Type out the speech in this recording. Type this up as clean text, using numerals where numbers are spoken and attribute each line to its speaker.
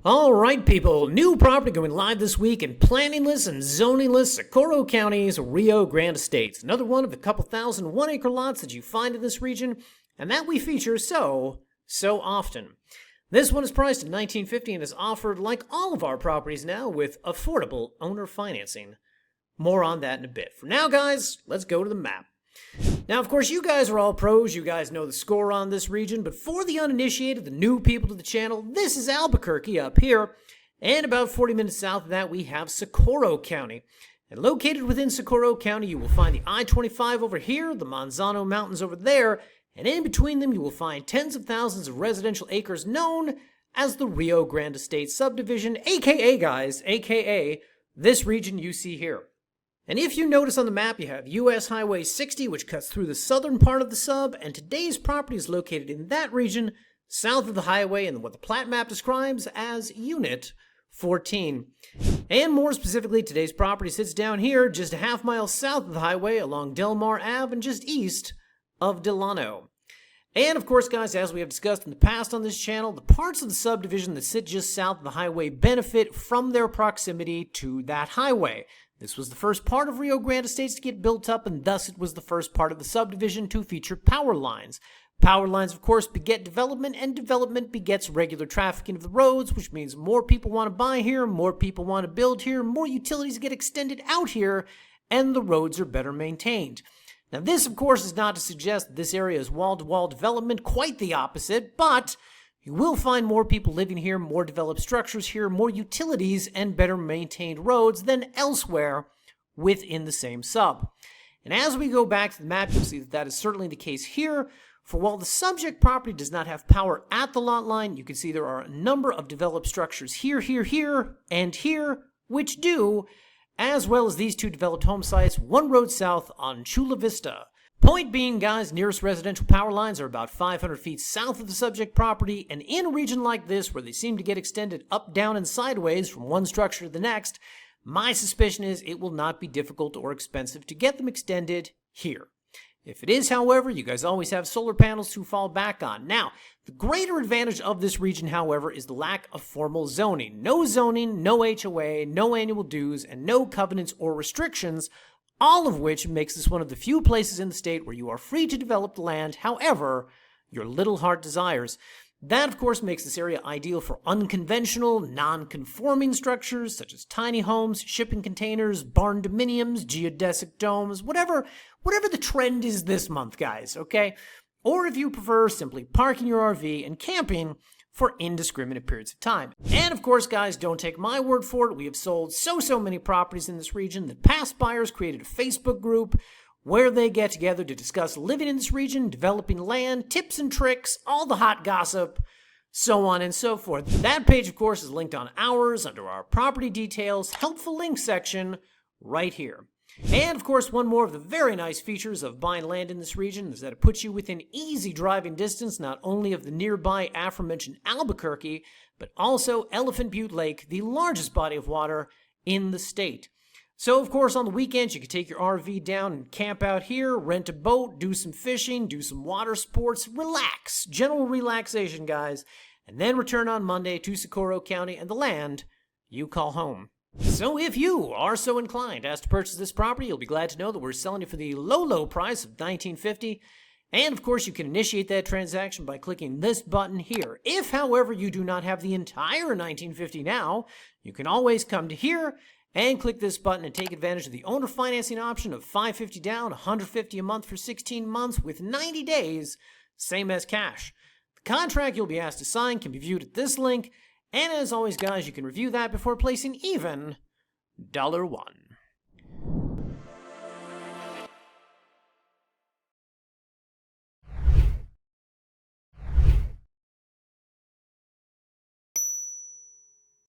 Speaker 1: All right, people. New property going live this week in planningless and zoningless Socorro County's Rio Grande Estates. Another one of the couple thousand 1-acre lots that you find in this region, and that we feature so often. This one is priced at $19.50 and is offered, like all of our properties now, with affordable owner financing. More on that in a bit. For now, guys, let's go to the map. Now, of course, you guys are all pros. You guys know the score on this region. But for the uninitiated, the new people to the channel, this is Albuquerque up here. And about 40 minutes south of that, we have Socorro County. And located within Socorro County, you will find the I-25 over here, the Manzano Mountains over there. And in between them, you will find tens of thousands of residential acres known as the Rio Grande Estates subdivision, aka, guys, aka this region you see here. And if you notice on the map, you have US Highway 60, which cuts through the southern part of the sub, and today's property is located in that region, south of the highway, and what the plat map describes as Unit 14. And more specifically, today's property sits down here, just a half mile south of the highway, along Del Mar Ave, and just east of Delano. And of course, guys, as we have discussed in the past on this channel, the parts of the subdivision that sit just south of the highway benefit from their proximity to that highway. This was the first part of Rio Grande Estates to get built up, and thus it was the first part of the subdivision to feature power lines. Power lines, of course, beget development, and development begets regular trafficking of the roads, which means more people want to buy here, more people want to build here, more utilities get extended out here, and the roads are better maintained. Now, this, of course, is not to suggest that this area is wall-to-wall development, quite the opposite, but you will find more people living here, more developed structures here, more utilities, and better maintained roads than elsewhere within the same sub. And as we go back to the map, you'll see that that is certainly the case here. For while the subject property does not have power at the lot line, you can see there are a number of developed structures here, and here, which do, as well as these two developed home sites, one road south on Chula Vista. Point being, guys, nearest residential power lines are about 500 feet south of the subject property, and in a region like this, where they seem to get extended up, down, and sideways from one structure to the next, my suspicion is it will not be difficult or expensive to get them extended here. If it is, however, you guys always have solar panels to fall back on. Now, the greater advantage of this region, however, is the lack of formal zoning. No zoning, no HOA, no annual dues, and no covenants or restrictions, all of which makes this one of the few places in the state where you are free to develop the land however your little heart desires. That, of course, makes this area ideal for unconventional, non-conforming structures such as tiny homes, shipping containers, barn dominiums, geodesic domes, whatever the trend is this month, guys, okay? Or if you prefer, simply parking your RV and camping for indiscriminate periods of time. And of course, guys, don't take my word for it. We have sold so many properties in this region that past buyers created a Facebook group where they get together to discuss living in this region, developing land, tips and tricks, all the hot gossip, so on and so forth. That page, of course, is linked on ours under our property details, helpful links section right here. And, of course, one more of the very nice features of buying land in this region is that it puts you within easy driving distance not only of the nearby aforementioned Albuquerque, but also Elephant Butte Lake, the largest body of water in the state. So, of course, on the weekends, you can take your RV down and camp out here, rent a boat, do some fishing, do some water sports, relax, general relaxation, guys, and then return on Monday to Socorro County and the land you call home. So if you are so inclined as to purchase this property, you'll be glad to know that we're selling it for the low price of $19.50. And of course, you can initiate that transaction by clicking this button here. If, however, you do not have the entire $19.50 now, you can always come to here and click this button and take advantage of the owner financing option of $550 down, $150 a month for 16 months with 90 days, same as cash. The contract you'll be asked to sign can be viewed at this link. And as always, guys, you can review that before placing even $1.